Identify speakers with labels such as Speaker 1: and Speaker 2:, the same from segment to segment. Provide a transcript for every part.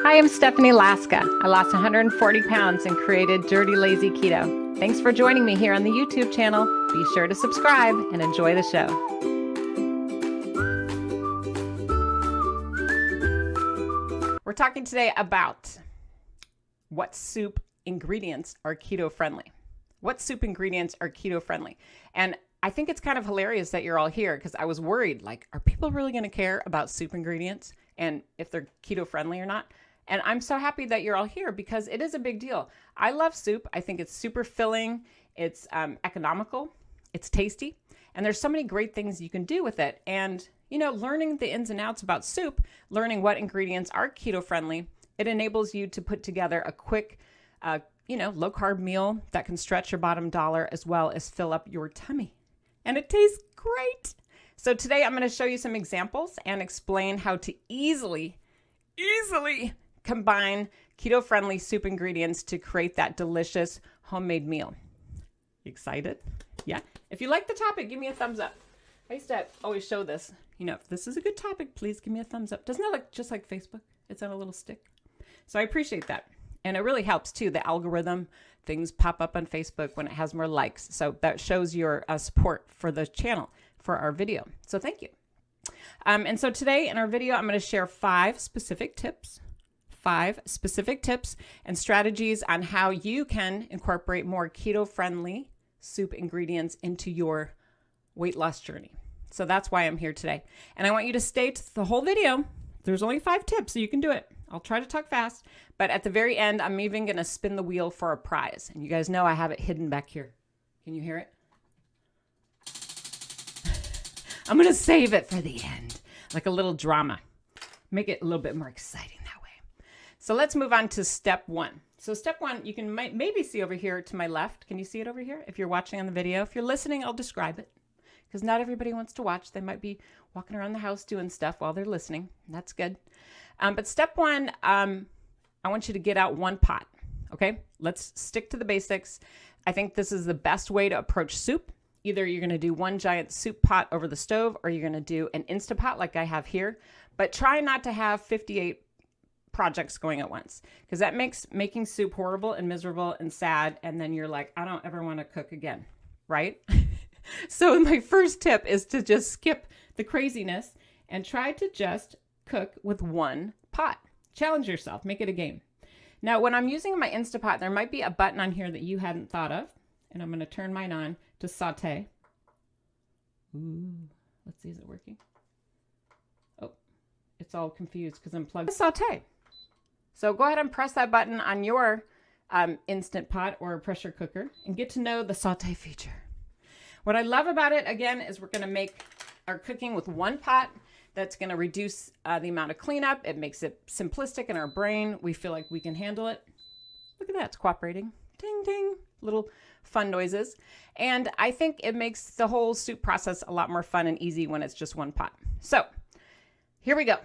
Speaker 1: Hi, I'm Stephanie Laska. I lost 140 pounds and created Dirty Lazy Keto. Thanks for joining me here on the YouTube channel. Be sure to subscribe and enjoy the show. We're talking today about what soup ingredients are keto friendly. What soup ingredients are keto friendly? And I think it's kind of hilarious that you're all here because I was worried, like, are people really going to care about soup ingredients and if they're keto friendly or not? And I'm so happy that you're all here because it is a big deal. I love soup. I think it's super filling. It's economical. It's tasty. And there's so many great things you can do with it. And, you know, learning the ins and outs about soup, learning what ingredients are keto friendly, it enables you to put together a quick, low carb meal that can stretch your bottom dollar as well as fill up your tummy. And it tastes great. So today I'm going to show you some examples and explain how to easily combine keto-friendly soup ingredients to create that delicious homemade meal. You excited? Yeah? If you like the topic, give me a thumbs up. I used to always show this. You know, if this is a good topic, please give me a thumbs up. Doesn't it look just like Facebook? It's on a little stick. So I appreciate that. And it really helps too. The algorithm, things pop up on Facebook when it has more likes. So that shows your support for the channel, for our video. So thank you. And so today in our video, I'm going to share five specific tips and strategies on how you can incorporate more keto-friendly soup ingredients into your weight loss journey. So that's why I'm here today. And I want you to stay to the whole video. There's only 5 tips, so you can do it. I'll try to talk fast, but at the very end, I'm even going to spin the wheel for a prize. And you guys know I have it hidden back here. Can you hear it? I'm going to save it for the end, like a little drama. Make it a little bit more exciting that way. So let's move on to step 1. So step 1, you can maybe see over here to my left. Can you see it over here? If you're watching on the video, if you're listening, I'll describe it because not everybody wants to watch. They might be walking around the house doing stuff while they're listening. That's good. But step 1, I want you to get out one pot. Okay, let's stick to the basics. I think this is the best way to approach soup. Either you're going to do one giant soup pot over the stove or you're going to do an Instapot like I have here. But try not to have 58 projects going at once because that makes making soup horrible and miserable and sad. And then you're like, I don't ever want to cook again, right? So my first tip is to just skip the craziness and try to just cook with one pot. Challenge yourself, make it a game. Now, when I'm using my Instapot, there might be a button on here that you hadn't thought of. And I'm going to turn mine on to saute. Ooh, let's see, is it working? Oh, it's all confused because I'm plugged. Saute. So go ahead and press that button on your Instant Pot or pressure cooker and get to know the saute feature. What I love about it, again, is we're going to make our cooking with one pot. That's going to reduce the amount of cleanup. It makes it simplistic in our brain. We feel like we can handle it. Look at that, it's cooperating. Ding, ding, little fun noises. And I think it makes the whole soup process a lot more fun and easy when it's just one pot. So here we go.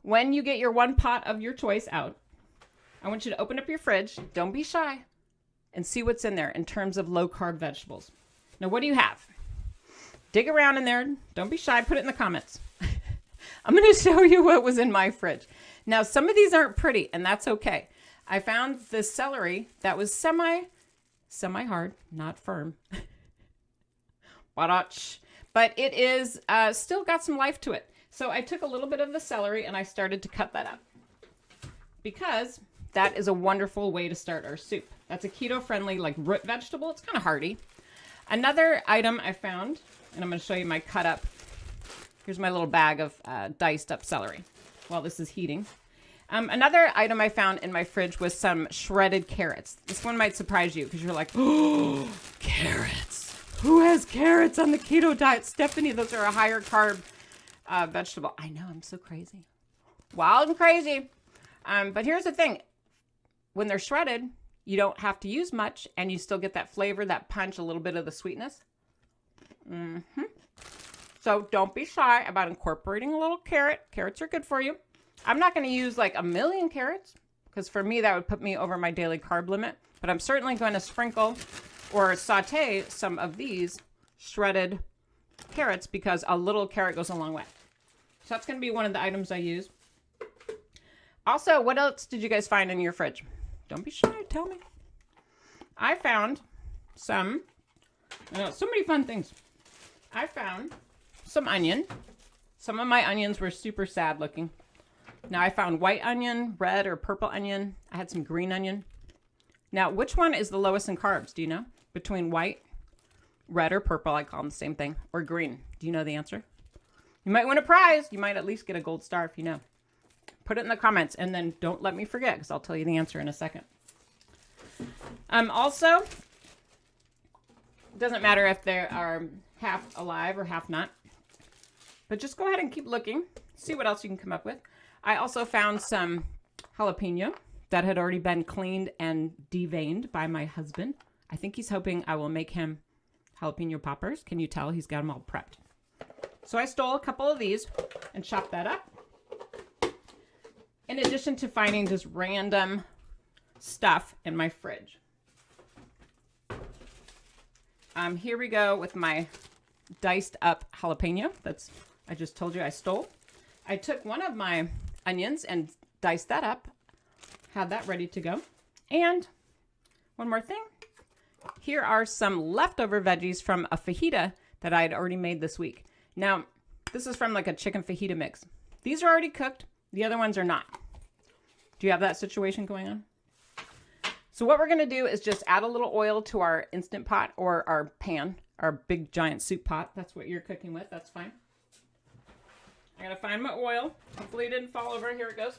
Speaker 1: When you get your one pot of your choice out, I want you to open up your fridge. Don't be shy and see what's in there in terms of low carb vegetables. Now, what do you have? Dig around in there. Don't be shy. Put it in the comments. I'm going to show you what was in my fridge. Now, some of these aren't pretty, and that's okay. I found this celery that was semi-hard, not firm. But it is still got some life to it. So I took a little bit of the celery and I started to cut that up because that is a wonderful way to start our soup. That's a keto-friendly, like root vegetable. It's kind of hearty. Another item I found, and I'm going to show you my cut up. Here's my little bag of diced up celery while this is heating. Another item I found in my fridge was some shredded carrots. This one might surprise you because you're like, oh, carrots. Who has carrots on the keto diet? Stephanie, those are a higher carb vegetable. I know, I'm so crazy. Wild and crazy. But here's the thing. When they're shredded, you don't have to use much and you still get that flavor, that punch, a little bit of the sweetness. Mm-hmm. So don't be shy about incorporating a little carrot. Carrots are good for you. I'm not going to use like a million carrots because for me that would put me over my daily carb limit. But I'm certainly going to sprinkle or saute some of these shredded carrots because a little carrot goes a long way. So that's going to be one of the items I use. Also, what else did you guys find in your fridge? Don't be shy. Tell me. I found some, so many fun things. I found some onion. Some of my onions were super sad looking. Now I found white onion, red or purple onion. I had some green onion. Now, which one is the lowest in carbs? Do you know? Between white, red, or purple, I call them the same thing, or green. Do you know the answer? You might win a prize. You might at least get a gold star if you know. Put it in the comments, and then don't let me forget, because I'll tell you the answer in a second. Also, it doesn't matter if they are half alive or half not, but just go ahead and keep looking. See what else you can come up with. I also found some jalapeno that had already been cleaned and deveined by my husband. I think he's hoping I will make him jalapeno poppers. Can you tell? He's got them all prepped. So I stole a couple of these and chopped that up. In addition to finding just random stuff in my fridge. Here we go with my diced up jalapeno. I just told you I stole. I took one of my onions and diced that up. Had that ready to go. And one more thing. Here are some leftover veggies from a fajita that I had already made this week. Now, this is from like a chicken fajita mix. These are already cooked. The other ones are not. Do you have that situation going on? So what we're going to do is just add a little oil to our Instant Pot or our pan, our big giant soup pot. That's what you're cooking with. That's fine. I got to find my oil. Hopefully it didn't fall over. Here it goes.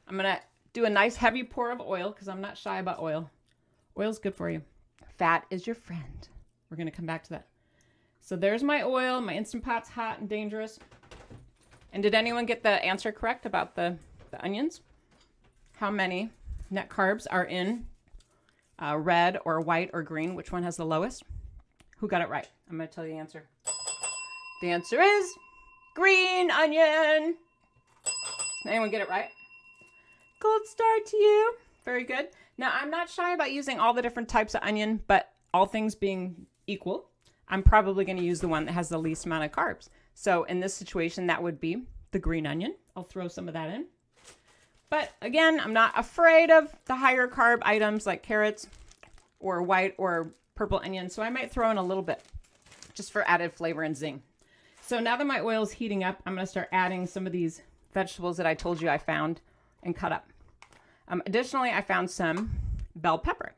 Speaker 1: I'm going to do a nice heavy pour of oil because I'm not shy about oil. Oil's good for you. Fat is your friend. We're going to come back to that. So there's my oil. My Instant Pot's hot and dangerous. And did anyone get the answer correct about the onions? How many net carbs are in red or white or green? Which one has the lowest? Who got it right? I'm going to tell you the answer. The answer is green onion. Anyone get it right? Gold star to you. Very good. Now, I'm not shy about using all the different types of onion, but all things being equal, I'm probably going to use the one that has the least amount of carbs. So in this situation, that would be the green onion. I'll throw some of that in. But again, I'm not afraid of the higher carb items like carrots or white or purple onion. So I might throw in a little bit just for added flavor and zing. So now that my oil is heating up, I'm going to start adding some of these vegetables that I told you I found and cut up. Additionally, I found some bell pepper.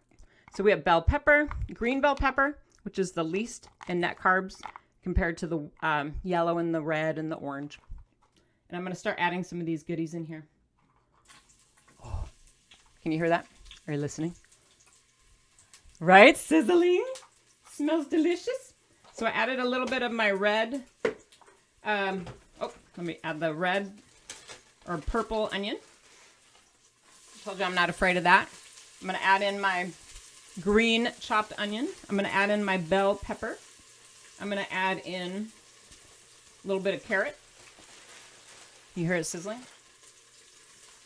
Speaker 1: So we have bell pepper, green bell pepper, which is the least in net carbs compared to the yellow and the red and the orange. And I'm going to start adding some of these goodies in here. Oh, can you hear that? Are you listening? Right? Sizzling. Smells delicious. So I added a little bit of my red. Let me add the red or purple onion. I told you I'm not afraid of that. I'm going to add in my green chopped onion. I'm going to add in my bell pepper. I'm going to add in a little bit of carrot. You hear it sizzling?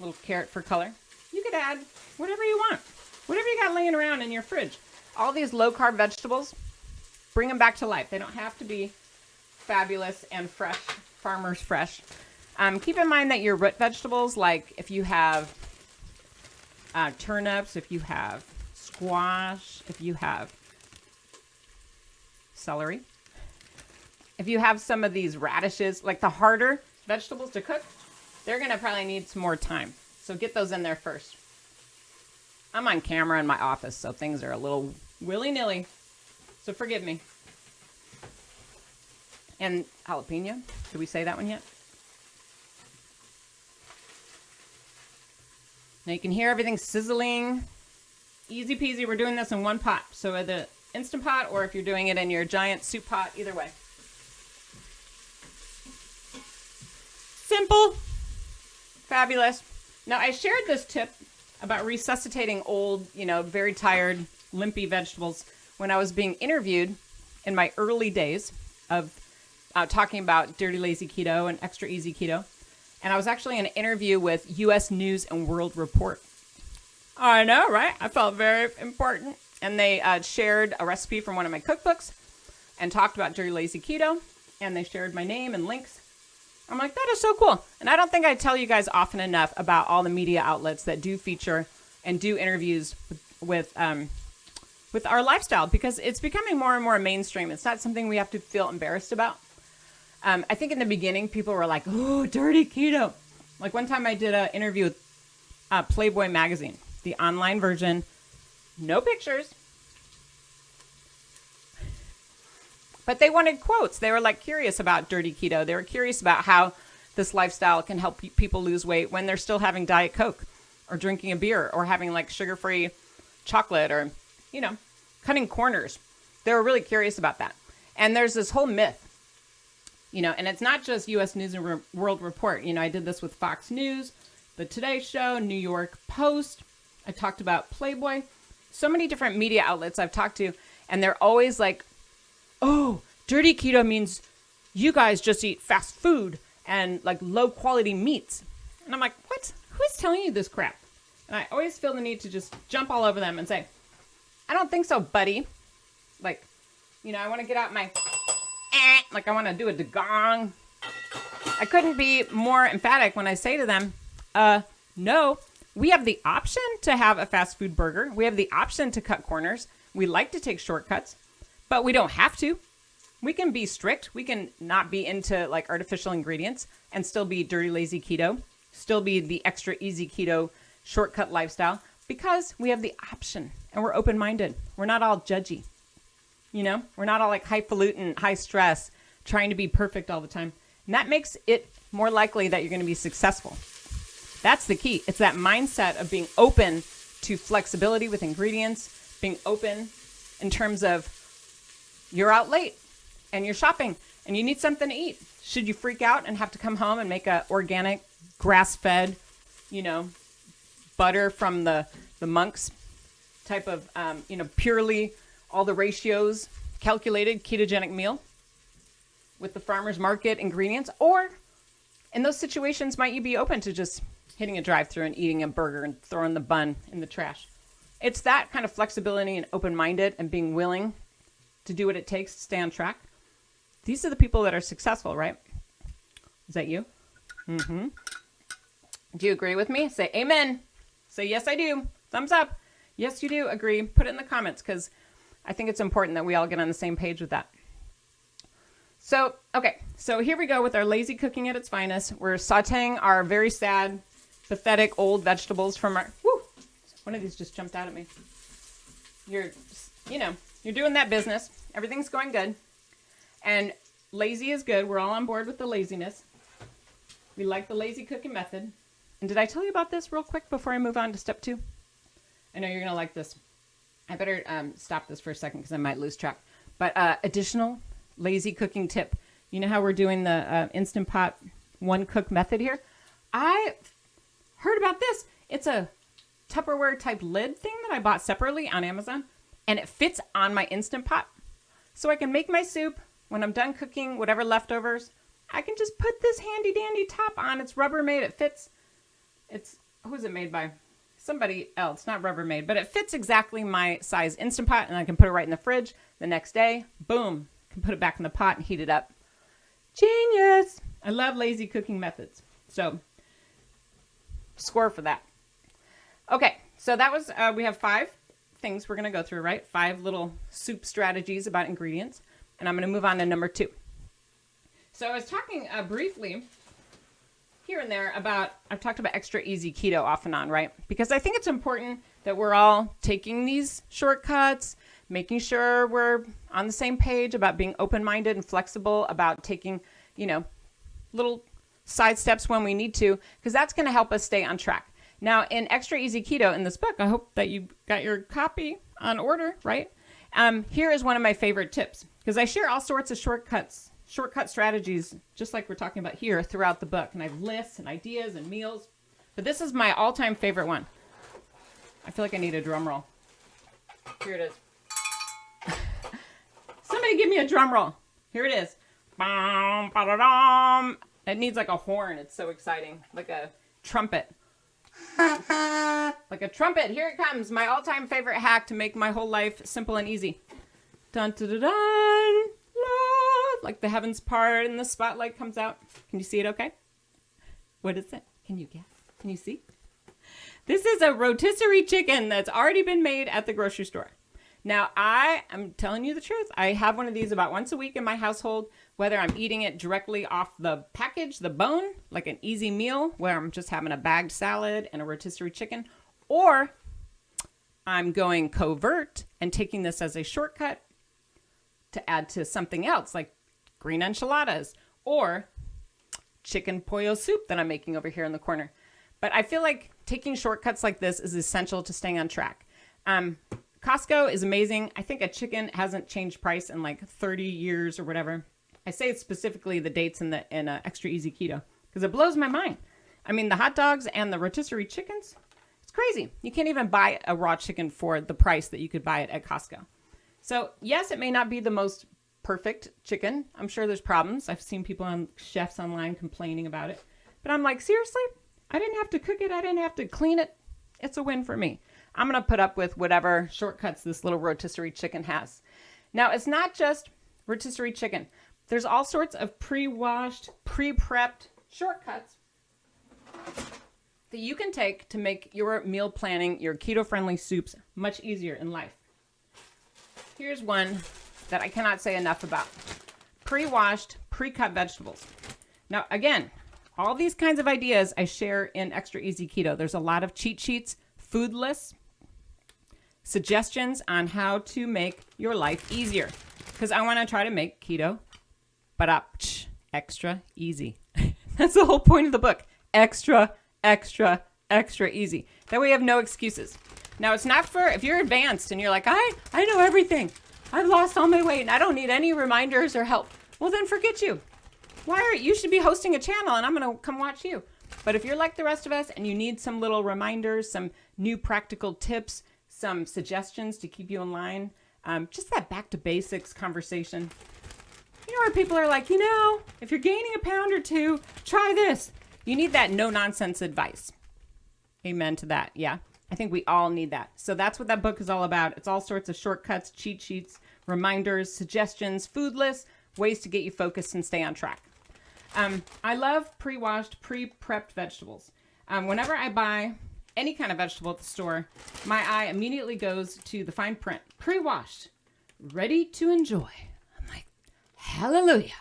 Speaker 1: A little carrot for color. You could add whatever you want. Whatever you got laying around in your fridge. All these low-carb vegetables, bring them back to life. They don't have to be fabulous and fresh, farmer's fresh. Keep in mind that your root vegetables, like if you have turnips, if you have squash, if you have celery, if you have some of these radishes, like the harder vegetables to cook, they're going to probably need some more time. So get those in there first. I'm on camera in my office, so things are a little willy-nilly. So forgive me. And jalapeno. Did we say that one yet? Now you can hear everything sizzling. Easy peasy. We're doing this in one pot. So the Instant Pot, or if you're doing it in your giant soup pot, either way. Simple. Fabulous. Now I shared this tip about resuscitating old, very tired, limpy vegetables when I was being interviewed in my early days of talking about Dirty Lazy Keto and Extra Easy Keto. And I was actually in an interview with U.S. News and World Report. I know, right? I felt very important. And they shared a recipe from one of my cookbooks and talked about Dirty Lazy Keto. And they shared my name and links. I'm like, that is so cool. And I don't think I tell you guys often enough about all the media outlets that do feature and do interviews with our lifestyle, because it's becoming more and more mainstream. It's not something we have to feel embarrassed about. I think in the beginning, people were like, oh, dirty keto. Like one time I did an interview with Playboy magazine, the online version, no pictures. But they wanted quotes. They were like curious about dirty keto. They were curious about how this lifestyle can help people lose weight when they're still having Diet Coke or drinking a beer or having like sugar-free chocolate or, cutting corners. They were really curious about that. And there's this whole myth, and it's not just U.S. News and World Report. I did this with Fox News, The Today Show, New York Post. I talked about Playboy. So many different media outlets I've talked to, and they're always like, oh, dirty keto means you guys just eat fast food and like low quality meats. And I'm like, what? Who's telling you this crap? And I always feel the need to just jump all over them and say, I don't think so, buddy. Like, I want to get out my, like I want to do a degong. I couldn't be more emphatic when I say to them, no, we have the option to have a fast food burger. We have the option to cut corners. We like to take shortcuts. But we don't have to. We can be strict. We can not be into like artificial ingredients and still be dirty, lazy keto, still be the extra easy keto shortcut lifestyle, because we have the option and we're open-minded. We're not all judgy. We're not all like highfalutin, high stress, trying to be perfect all the time. And that makes it more likely that you're going to be successful. That's the key. It's that mindset of being open to flexibility with ingredients, being open in terms of you're out late and you're shopping and you need something to eat. Should you freak out and have to come home and make a organic, grass-fed, butter from the monks type of, purely all the ratios calculated ketogenic meal with the farmer's market ingredients? Or in those situations, might you be open to just hitting a drive-thru and eating a burger and throwing the bun in the trash? It's that kind of flexibility and open-minded and being willing to do what it takes to stay on track. These are the people that are successful, right? Is that you? Mm-hmm. Do you agree with me? Say amen. Say, yes, I do. Thumbs up. Yes, you do. Agree. Put it in the comments, because I think it's important that we all get on the same page with that. So, okay. So here we go with our lazy cooking at its finest. We're sauteing our very sad, pathetic old vegetables from our... Woo! One of these just jumped out at me. You're doing that business. Everything's going good. And lazy is good. We're all on board with the laziness. We like the lazy cooking method. And did I tell you about this real quick before I move on to step 2? I know you're going to like this. I better stop this for a second because I might lose track. But additional lazy cooking tip. You know how we're doing the Instant Pot one cook method here? I heard about this. It's a Tupperware type lid thing that I bought separately on Amazon. And it fits on my Instant Pot. So I can make my soup. When I'm done cooking whatever leftovers, I can just put this handy dandy top on. It's Rubbermaid. It fits. Who's it made by? Somebody else, not Rubbermaid. But it fits exactly my size Instant Pot. And I can put it right in the fridge. The next day, boom. Can put it back in the pot and heat it up. Genius. I love lazy cooking methods. So, score for that. Okay. So that was, we have 5 things we're going to go through, right? 5 little soup strategies about ingredients. And I'm going to move on to number 2. So I was talking briefly here and there I've talked about extra easy keto off and on, right? Because I think it's important that we're all taking these shortcuts, making sure we're on the same page about being open-minded and flexible about taking, little side steps when we need to, because that's going to help us stay on track. Now, in Extra Easy Keto in this book, I hope that you got your copy on order, right? Here is one of my favorite tips, because I share all sorts of shortcut strategies, just like we're talking about here, throughout the book. And I have lists and ideas and meals. But this is my all-time favorite one. I feel like I need a drum roll. Here it is. Somebody give me a drum roll. Here it is. It needs like a horn. It's so exciting. Like a trumpet. Like a trumpet. Here it comes. My all-time favorite hack to make my whole life simple and easy. Dun dun dun dun. La like the heavens part and the spotlight comes out. Can you see it okay? What is it? Can you guess? Can you see? This is a rotisserie chicken that's already been made at the grocery store. Now, I'm telling you the truth. I have one of these about once a week in my household, whether I'm eating it directly off the package, the bone, like an easy meal where I'm just having a bagged salad and a rotisserie chicken, or I'm going covert and taking this as a shortcut to add to something else like green enchiladas or chicken pollo soup that I'm making over here in the corner. But I feel like taking shortcuts like this is essential to staying on track. Costco is amazing. I think a chicken hasn't changed price in like 30 years or whatever. I say specifically the dates in Extra Easy Keto because it blows my mind. I mean, the hot dogs and the rotisserie chickens, it's crazy. You can't even buy a raw chicken for the price that you could buy it at Costco. So yes, it may not be the most perfect chicken. I'm sure there's problems. I've seen people on chefs online complaining about it. But I'm like, seriously? I didn't have to cook it. I didn't have to clean it. It's a win for me. I'm going to put up with whatever shortcuts this little rotisserie chicken has. Now, it's not just rotisserie chicken. There's all sorts of pre-washed, pre-prepped shortcuts that you can take to make your meal planning, your keto-friendly soups much easier in life. Here's one that I cannot say enough about. Pre-washed, pre-cut vegetables. Now, again, all these kinds of ideas I share in Extra Easy Keto. There's a lot of cheat sheets, food lists, suggestions on how to make your life easier. Because I want to try to make keto, but extra easy. That's the whole point of the book. Extra, extra, extra easy. That way you have no excuses. Now, it's not for, if you're advanced and you're like, I know everything. I've lost all my weight and I don't need any reminders or help. Well, then forget you. You should be hosting a channel and I'm going to come watch you. But if you're like the rest of us and you need some little reminders, some new practical tips, some suggestions to keep you in line, just that back to basics conversation. You know, where people are like, if you're gaining a pound or two, try this. You need that no nonsense advice. Amen to that. Yeah. I think we all need that. So that's what that book is all about. It's all sorts of shortcuts, cheat sheets, reminders, suggestions, food lists, ways to get you focused and stay on track. I love pre-washed, pre-prepped vegetables. Whenever I buy any kind of vegetable at the store, my eye immediately goes to the fine print. Pre-washed, ready to enjoy. I'm like, hallelujah.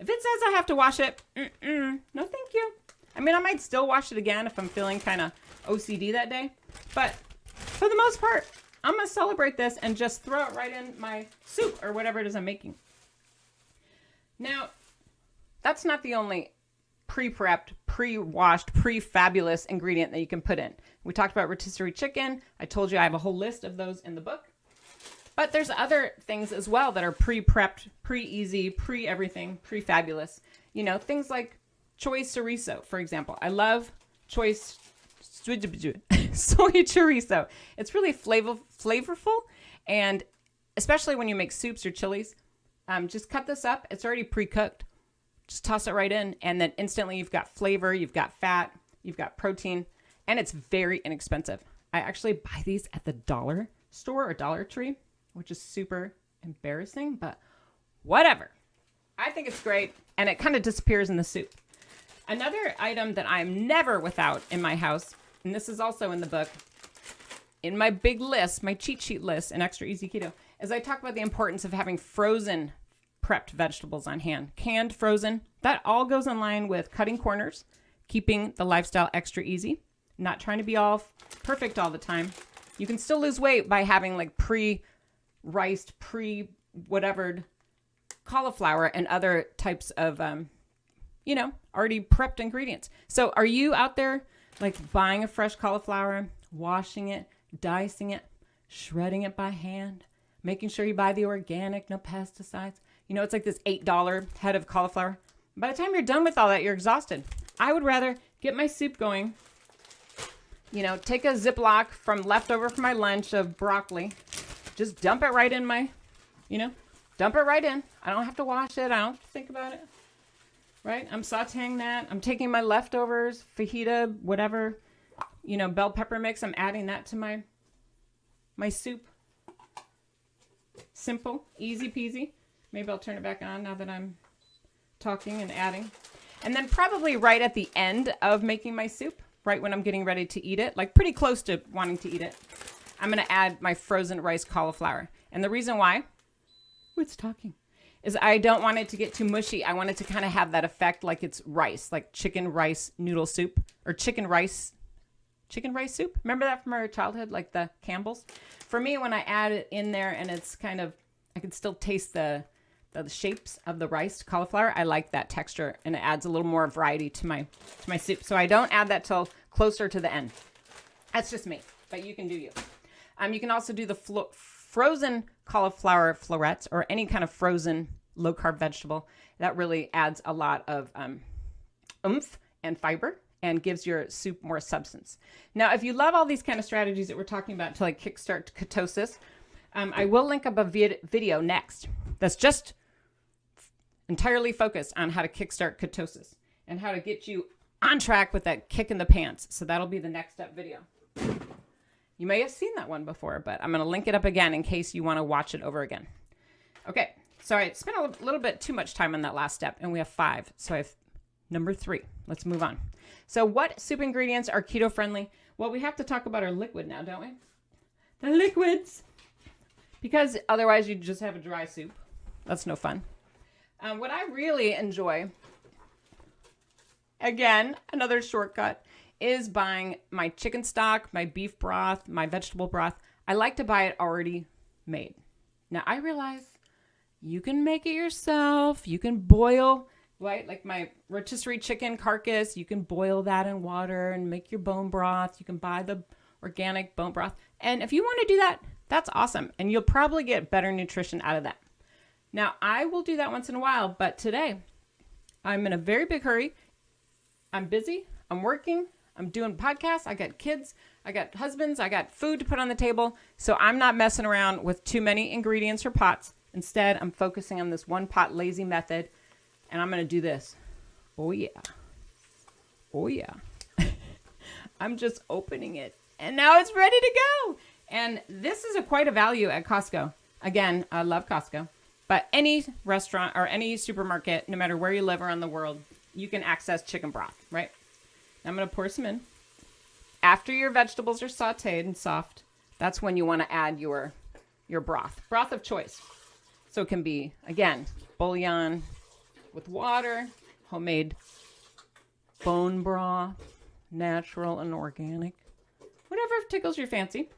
Speaker 1: If it says I have to wash it, no thank you. I mean, I might still wash it again if I'm feeling kind of OCD that day. But for the most part, I'm going to celebrate this and just throw it right in my soup or whatever it is I'm making. Now, that's not the only pre-prepped, pre-washed, pre-fabulous ingredient that you can put in. We talked about rotisserie chicken. I told you I have a whole list of those in the book. But there's other things as well that are pre-prepped, pre-easy, pre-everything, pre-fabulous. Things like choice chorizo, for example. I love choice soy chorizo. It's really flavorful, and especially when you make soups or chilies, just cut this up. It's already pre-cooked. Just toss it right in, and then instantly you've got flavor, you've got fat, you've got protein, and it's very inexpensive. I actually buy these at the dollar store or Dollar Tree, which is super embarrassing, but whatever. I think it's great, and it kind of disappears in the soup. Another item that I'm never without in my house, and this is also in the book, in my big list, my cheat sheet list in Extra Easy Keto, is I talk about the importance of having frozen prepped vegetables on hand. Canned, frozen, that all goes in line with cutting corners, keeping the lifestyle extra easy, not trying to be all perfect all the time. You can still lose weight by having like pre-riced, pre-whatevered cauliflower and other types of, already prepped ingredients. So are you out there like buying a fresh cauliflower, washing it, dicing it, shredding it by hand, making sure you buy the organic, no pesticides? It's like this $8 head of cauliflower. By the time you're done with all that, you're exhausted. I would rather get my soup going, take a Ziploc from leftover from my lunch of broccoli, just dump it right in dump it right in. I don't have to wash it. I don't have to think about it. Right? I'm sauteing that. I'm taking my leftovers, fajita, whatever, bell pepper mix. I'm adding that to my soup. Simple, easy peasy. Maybe I'll turn it back on now that I'm talking and adding. And then probably right at the end of making my soup, right when I'm getting ready to eat it, like pretty close to wanting to eat it, I'm going to add my frozen rice cauliflower. And the reason why, it's talking, is I don't want it to get too mushy. I want it to kind of have that effect like it's rice, like chicken rice noodle soup or chicken rice soup. Remember that from our childhood, like the Campbell's? For me, when I add it in there and it's kind of, I can still taste the shapes of the rice cauliflower. I like that texture and it adds a little more variety to my soup. So I don't add that till closer to the end. That's just me, but you can do you. You can also do the frozen cauliflower florets or any kind of frozen low carb vegetable. That really adds a lot of oomph and fiber and gives your soup more substance. Now, if you love all these kind of strategies that we're talking about to like kickstart ketosis, I will link up a video next that's just entirely focused on how to kickstart ketosis and how to get you on track with that kick in the pants. So that'll be the next step video. You may have seen that one before, but I'm going to link it up again in case you want to watch it over again. Okay, so I spent a little bit too much time on that last step, and we have 5. So I have number 3. Let's move on. So what soup ingredients are keto friendly? Well, we have to talk about our liquid now, don't we? The liquids. Because otherwise you just have a dry soup. That's no fun. What I really enjoy, again, another shortcut, is buying my chicken stock, my beef broth, my vegetable broth. I like to buy it already made. Now, I realize you can make it yourself. You can boil, right? Like my rotisserie chicken carcass, you can boil that in water and make your bone broth. You can buy the organic bone broth. And if you want to do that, that's awesome. And you'll probably get better nutrition out of that. Now, I will do that once in a while, but today I'm in a very big hurry. I'm busy. I'm working. I'm doing podcasts. I got kids. I got husbands. I got food to put on the table. So I'm not messing around with too many ingredients or pots. Instead, I'm focusing on this one pot lazy method. And I'm going to do this. Oh, yeah. Oh, yeah. I'm just opening it. And now it's ready to go. And this is quite a value at Costco. Again, I love Costco. But any restaurant or any supermarket, no matter where you live around the world, you can access chicken broth, right? Now I'm going to pour some in. After your vegetables are sauteed and soft, that's when you want to add your broth. Broth of choice. So it can be, again, bouillon with water, homemade bone broth, natural and organic, whatever tickles your fancy.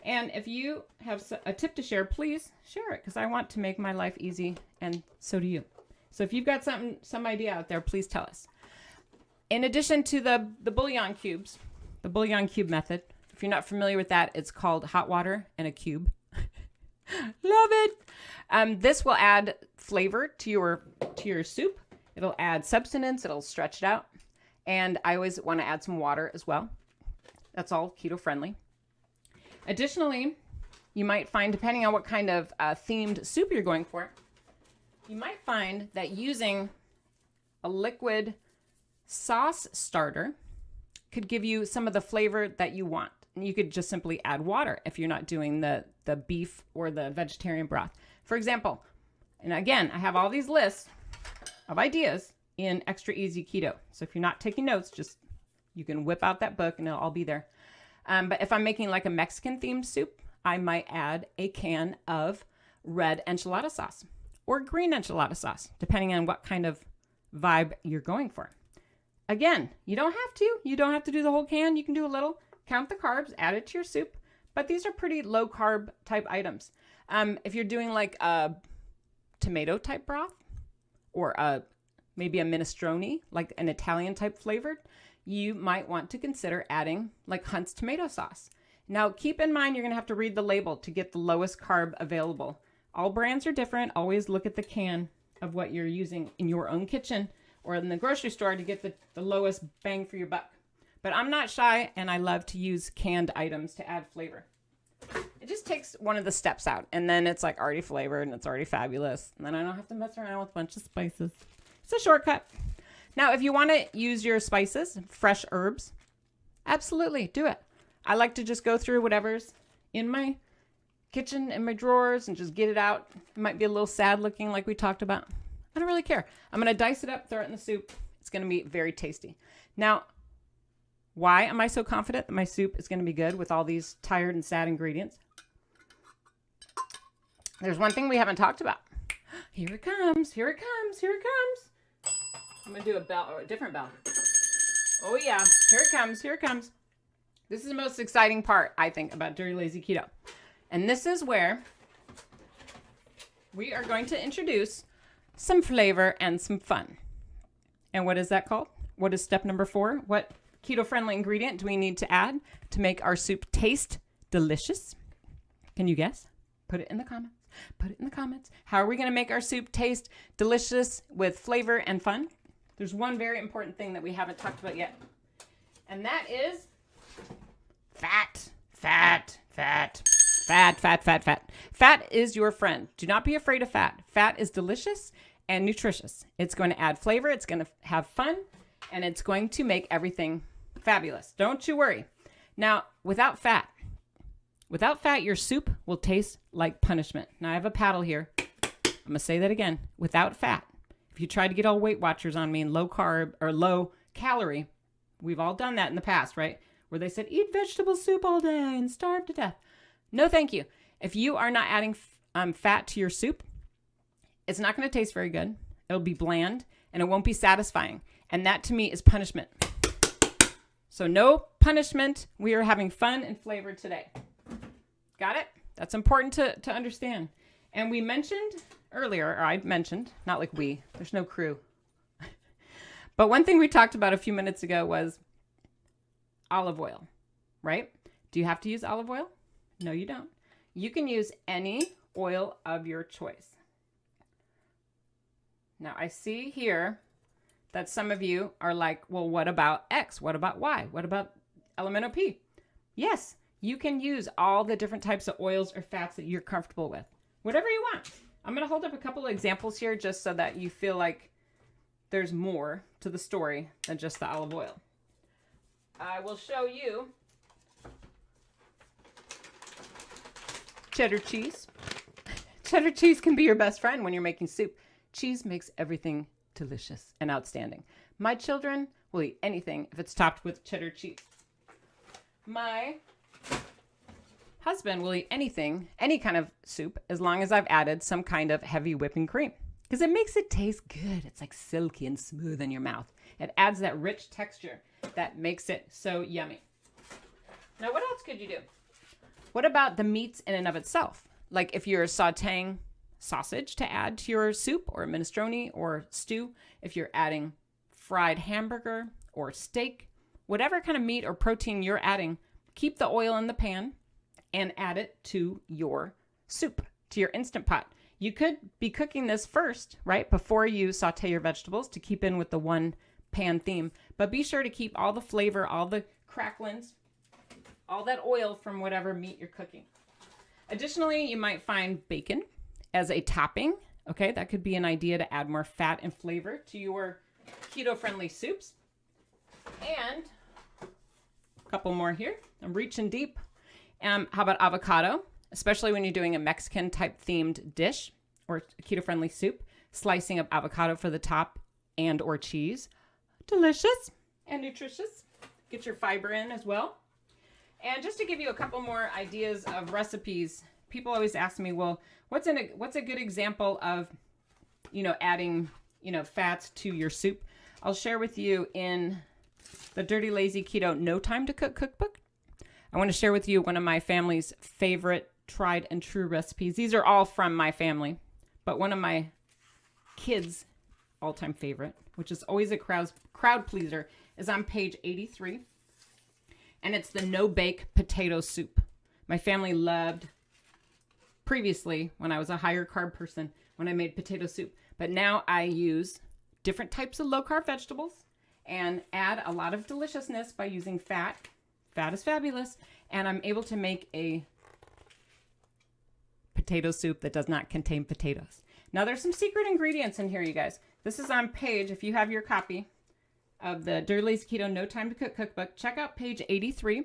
Speaker 1: And if you have a tip to share, please share it because I want to make my life easy and so do you. So if you've got some idea out there, please tell us. In addition to the bouillon cubes, the bouillon cube method, if you're not familiar with that, it's called hot water and a cube. Love it. This will add flavor to your soup. It'll add substance. It'll stretch it out. And I always want to add some water as well. That's all keto friendly. Additionally, you might find, depending on what kind of themed soup you're going for, you might find that using a liquid sauce starter could give you some of the flavor that you want. And you could just simply add water if you're not doing the beef or the vegetarian broth. For example, and again, I have all these lists of ideas in Extra Easy Keto. So if you're not taking notes, you can whip out that book and it'll all be there. But if I'm making like a Mexican themed soup, I might add a can of red enchilada sauce or green enchilada sauce, depending on what kind of vibe you're going for. Again, you don't have to. You don't have to do the whole can. You can do a little. Count the carbs, add it to your soup. But these are pretty low carb type items. If you're doing like a tomato type broth or maybe a minestrone, like an Italian type flavored, you might want to consider adding like Hunt's tomato sauce. Now, keep in mind, you're going to have to read the label to get the lowest carb available. All brands are different. Always look at the can of what you're using in your own kitchen or in the grocery store to get the lowest bang for your buck. But I'm not shy, and I love to use canned items to add flavor. It just takes one of the steps out, and then it's like already flavored, and it's already fabulous. And then I don't have to mess around with a bunch of spices. It's a shortcut. Now, if you want to use your spices, fresh herbs, absolutely do it. I like to just go through whatever's in my kitchen, in my drawers, and just get it out. It might be a little sad looking like we talked about. I don't really care. I'm going to dice it up, throw it in the soup. It's going to be very tasty. Now, why am I so confident that my soup is going to be good with all these tired and sad ingredients? There's one thing we haven't talked about. Here it comes. Here it comes. Here it comes. I'm going to do a bell or a different bell. Oh, yeah. Here it comes. Here it comes. This is the most exciting part, I think, about Dirty Lazy Keto. And this is where we are going to introduce some flavor and some fun. And what is that called? What is step number 4? What keto-friendly ingredient do we need to add to make our soup taste delicious? Can you guess? Put it in the comments. Put it in the comments. How are we going to make our soup taste delicious with flavor and fun? There's one very important thing that we haven't talked about yet. And that is fat. Fat, fat, fat, fat, fat, fat. Fat is your friend. Do not be afraid of fat. Fat is delicious and nutritious. It's going to add flavor. It's going to have fun. And it's going to make everything fabulous. Don't you worry. Now, without fat, your soup will taste like punishment. Now, I have a paddle here. I'm going to say that again. Without fat. If you try to get all Weight Watchers on me and low carb or low calorie, we've all done that in the past, right? Where they said, eat vegetable soup all day and starve to death. No, thank you. If you are not adding fat to your soup, it's not going to taste very good. It'll be bland and it won't be satisfying. And that to me is punishment. So no punishment. We are having fun and flavor today. Got it? That's important to understand. And we mentioned earlier, or I mentioned, not like we, there's no crew. But one thing we talked about a few minutes ago was olive oil, right? Do you have to use olive oil? No, you don't. You can use any oil of your choice. Now, I see here that some of you are like, well, what about X? What about Y? What about elemental P? Yes, you can use all the different types of oils or fats that you're comfortable with. Whatever you want. I'm going to hold up a couple of examples here just so that you feel like there's more to the story than just the olive oil. I will show you cheddar cheese. Cheddar cheese can be your best friend when you're making soup. Cheese makes everything delicious and outstanding. My children will eat anything if it's topped with cheddar cheese. My husband will eat anything, any kind of soup, as long as I've added some kind of heavy whipping cream. Because it makes it taste good. It's like silky and smooth in your mouth. It adds that rich texture that makes it so yummy. Now, what else could you do? What about the meats in and of itself? Like if you're sauteing sausage to add to your soup or minestrone or stew, if you're adding fried hamburger or steak, whatever kind of meat or protein you're adding, keep the oil in the pan and add it to your soup, to your Instant Pot. You could be cooking this first, right, before you saute your vegetables to keep in with the one pan theme. But be sure to keep all the flavor, all the cracklings, all that oil from whatever meat you're cooking. Additionally, you might find bacon as a topping. Okay, that could be an idea to add more fat and flavor to your keto-friendly soups. And a couple more here. I'm reaching deep. How about avocado? Especially when you're doing a Mexican type themed dish or keto-friendly soup. Slicing of avocado for the top and or cheese. Delicious and nutritious. Get your fiber in as well. And just to give you a couple more ideas of recipes, people always ask me, well, what's a good example of, adding, fats to your soup? I'll share with you in the Dirty Lazy Keto No Time to Cook cookbook. I want to share with you one of my family's favorite tried and true recipes. These are all from my family, but one of my kids' all-time favorite, which is always a crowd pleaser, is on page 83. And it's the no-bake potato soup. My family loved previously, when I was a higher carb person, when I made potato soup. But now I use different types of low-carb vegetables and add a lot of deliciousness by using fat. Fat is fabulous. And I'm able to make a potato soup that does not contain potatoes. Now, there's some secret ingredients in here, you guys. This is on page, if you have your copy of the Dirty Lazy Keto No Time to Cook cookbook, check out page 83.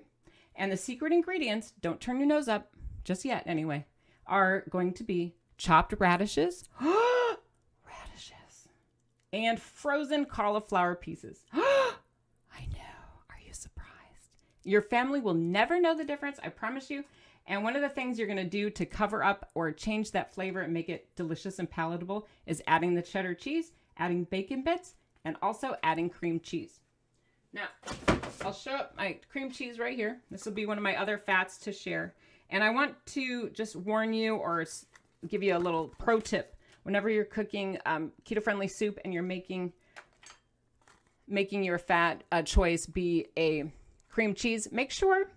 Speaker 1: And the secret ingredients, don't turn your nose up, just yet anyway, are going to be chopped radishes. Radishes. and frozen cauliflower pieces. I know. Are you surprised? Your family will never know the difference, I promise you. And one of the things you're going to do to cover up or change that flavor and make it delicious and palatable is adding the cheddar cheese, adding bacon bits, and also adding cream cheese. Now, I'll show up my cream cheese right here. This will be one of my other fats to share. And I want to just warn you or give you a little pro tip. Whenever you're cooking keto-friendly soup and you're making your fat choice be a cream cheese, make sure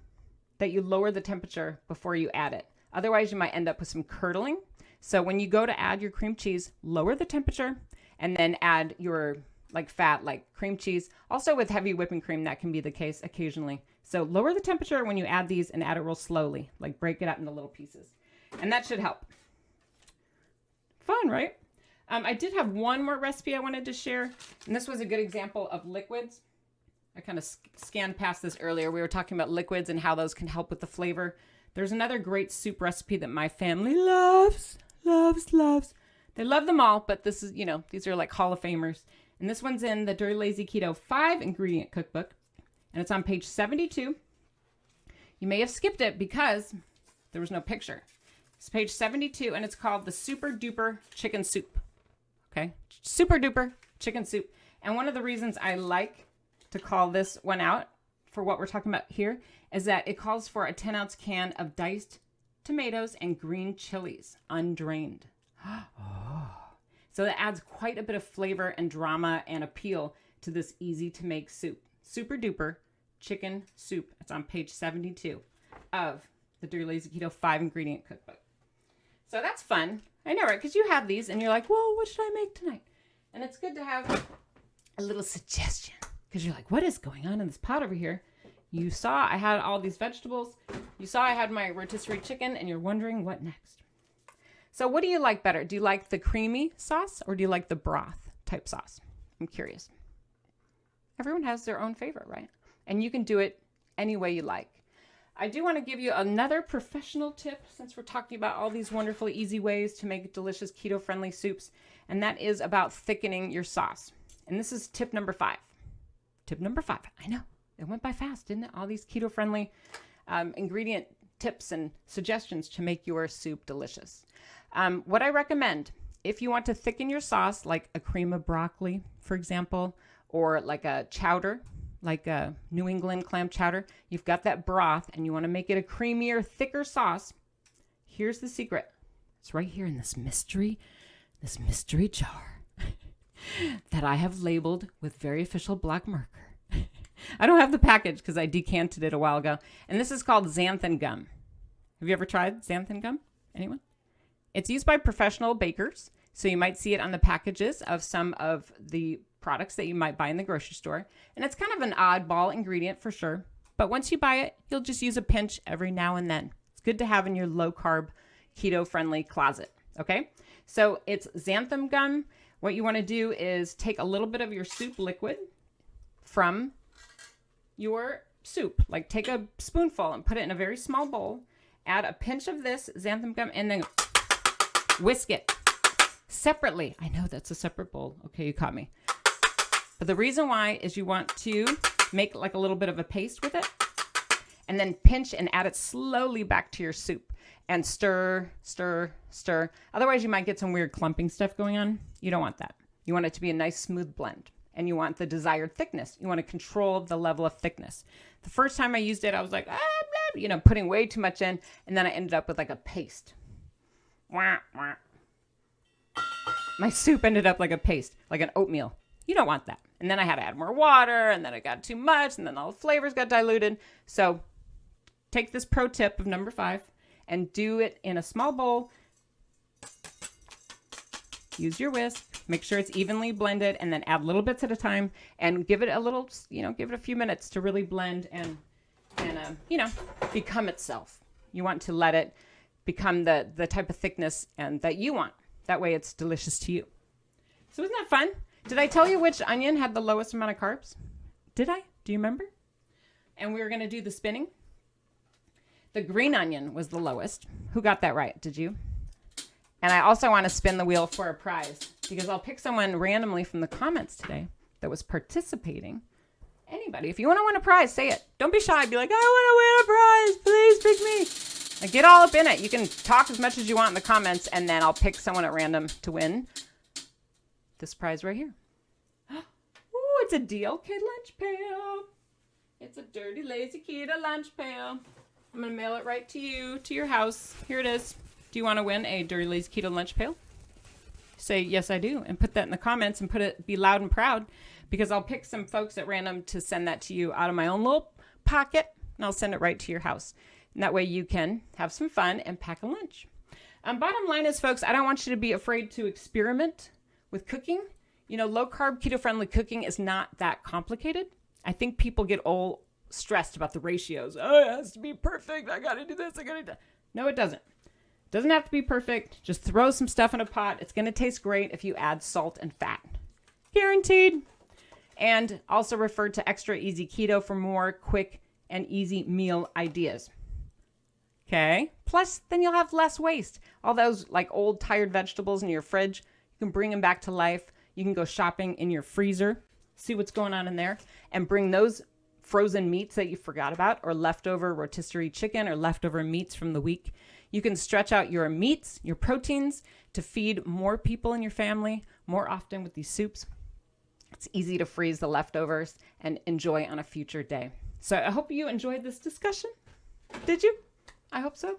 Speaker 1: that you lower the temperature before you add it. Otherwise, you might end up with some curdling. So when you go to add your cream cheese, lower the temperature and then add your fat, like cream cheese. Also with heavy whipping cream, that can be the case occasionally. So lower the temperature when you add these and add it real slowly, like break it up into little pieces. And that should help. Fun, right? I did have one more recipe I wanted to share, and this was a good example of liquids. I kind of scanned past this earlier. We were talking about liquids and how those can help with the flavor. There's another great soup recipe that my family loves. They love them all, but this is, these are like Hall of Famers. And this one's in the Dirty Lazy Keto 5-ingredient cookbook, and it's on page 72. You may have skipped it because there was no picture. It's page 72, and it's called the Super Duper Chicken Soup. Okay? Super Duper Chicken Soup. And one of the reasons I like to call this one out for what we're talking about here is that it calls for a 10-ounce can of diced tomatoes and green chilies, undrained. Oh. So that adds quite a bit of flavor and drama and appeal to this easy-to-make soup. Super Duper Chicken Soup. It's on page 72 of the Dirty Lazy Keto 5-ingredient cookbook. So that's fun. I know, right? Because you have these and you're like, whoa, what should I make tonight? And it's good to have a little suggestion because you're like, what is going on in this pot over here? You saw I had all these vegetables. You saw I had my rotisserie chicken and you're wondering what next. So what do you like better? Do you like the creamy sauce or do you like the broth type sauce? I'm curious. Everyone has their own favorite, right? And you can do it any way you like. I do want to give you another professional tip since we're talking about all these wonderful, easy ways to make delicious keto-friendly soups, and that is about thickening your sauce. And this is tip number 5. Tip number 5. I know. It went by fast, didn't it? All these keto-friendly ingredient tips and suggestions to make your soup delicious. What I recommend, if you want to thicken your sauce, like a cream of broccoli, for example, or like a chowder, like a New England clam chowder, you've got that broth and you want to make it a creamier, thicker sauce. Here's the secret. It's right here in this mystery jar that I have labeled with very official black marker. I don't have the package because I decanted it a while ago. And this is called xanthan gum. Have you ever tried xanthan gum? Anyone? It's used by professional bakers. So you might see it on the packages of some of the products that you might buy in the grocery store. And it's kind of an oddball ingredient for sure. But once you buy it, you'll just use a pinch every now and then. It's good to have in your low-carb, keto-friendly closet. Okay? So it's xanthan gum. What you want to do is take a little bit of your soup liquid from your soup. Like take a spoonful and put it in a very small bowl. Add a pinch of this xanthan gum and then whisk it separately. I know that's a separate bowl. Okay, you caught me. But the reason why is you want to make like a little bit of a paste with it and then pinch and add it slowly back to your soup and stir, stir, stir. Otherwise, you might get some weird clumping stuff going on. You don't want that. You want it to be a nice smooth blend and you want the desired thickness. You want to control the level of thickness. The first time I used it, I was like, putting way too much in, and then I ended up with like a paste. My soup ended up like a paste, like an oatmeal. You don't want that. And then I had to add more water, and then it got too much, and then all the flavors got diluted. So take this pro tip of number 5 and do it in a small bowl. Use your whisk. Make sure it's evenly blended, and then add little bits at a time, and give it a little, give it a few minutes to really blend and become itself. You want to let it become the type of thickness and that you want. That way it's delicious to you. So isn't that fun? Did I tell you which onion had the lowest amount of carbs? Did I? Do you remember? And we were going to do the spinning. The green onion was the lowest. Who got that right? Did you? And I also want to spin the wheel for a prize. because I'll pick someone randomly from the comments today that was participating. Anybody, if you want to win a prize, say it. Don't be shy. Be like, I want to win a prize. Please pick me. Like, get all up in it. You can talk as much as you want in the comments, and then I'll pick someone at random to win this prize right here. Ooh, it's a DLK lunch pail. It's a dirty, lazy keto lunch pail. I'm going to mail it right to you, to your house. Here it is. Do you want to win a dirty, lazy keto lunch pail? Say, yes, I do. And put that in the comments and be loud and proud, because I'll pick some folks at random to send that to you out of my own little pocket, and I'll send it right to your house. And that way you can have some fun and pack a lunch. Bottom line is, folks, I don't want you to be afraid to experiment with cooking. You know, low-carb, keto-friendly cooking is not that complicated. I think people get all stressed about the ratios. Oh, it has to be perfect. I got to do this. I got to do that. No, it doesn't. It doesn't have to be perfect. Just throw some stuff in a pot. It's going to taste great if you add salt and fat. Guaranteed. And also refer to Extra Easy Keto for more quick and easy meal ideas. Okay? Plus, then you'll have less waste. All those like old tired vegetables in your fridge, you can bring them back to life. You can go shopping in your freezer, see what's going on in there, and bring those frozen meats that you forgot about, or leftover rotisserie chicken, or leftover meats from the week. You can stretch out your meats, your proteins, to feed more people in your family more often with these soups. It's easy to freeze the leftovers and enjoy on a future day. So I hope you enjoyed this discussion. Did you? I hope so.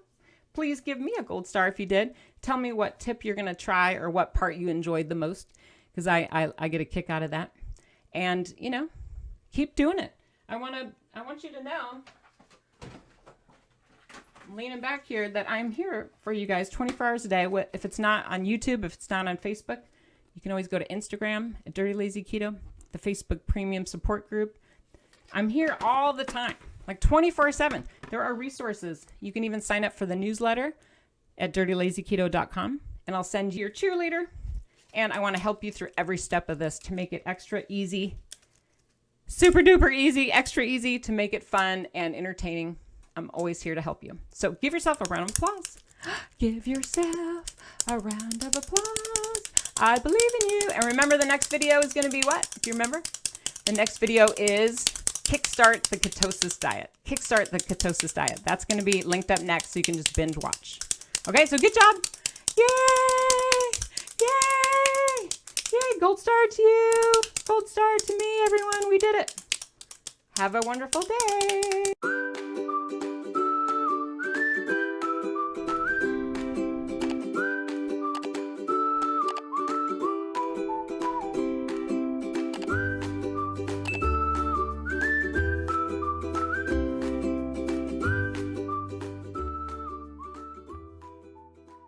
Speaker 1: Please give me a gold star if you did. Tell me what tip you're going to try or what part you enjoyed the most, because I get a kick out of that. And, you know, keep doing it. I want you to know, I'm leaning back here, that I'm here for you guys 24 hours a day. If it's not on YouTube, if it's not on Facebook, you can always go to Instagram at Dirty Lazy Keto, the Facebook Premium Support Group. I'm here all the time, like 24/7. There are resources. You can even sign up for the newsletter at dirtylazyketo.com, and I'll send you your cheerleader. And I want to help you through every step of this to make it extra easy, super duper easy, extra easy, to make it fun and entertaining. I'm always here to help you. So give yourself a round of applause. Give yourself a round of applause. I believe in you. And remember, the next video is going to be what? Do you remember? The next video is Kickstart the Ketosis Diet. Kickstart the Ketosis Diet. That's going to be linked up next, so you can just binge watch. Okay, so good job. Yay! Yay! Yay! Gold star to you. Gold star to me, everyone. We did it. Have a wonderful day.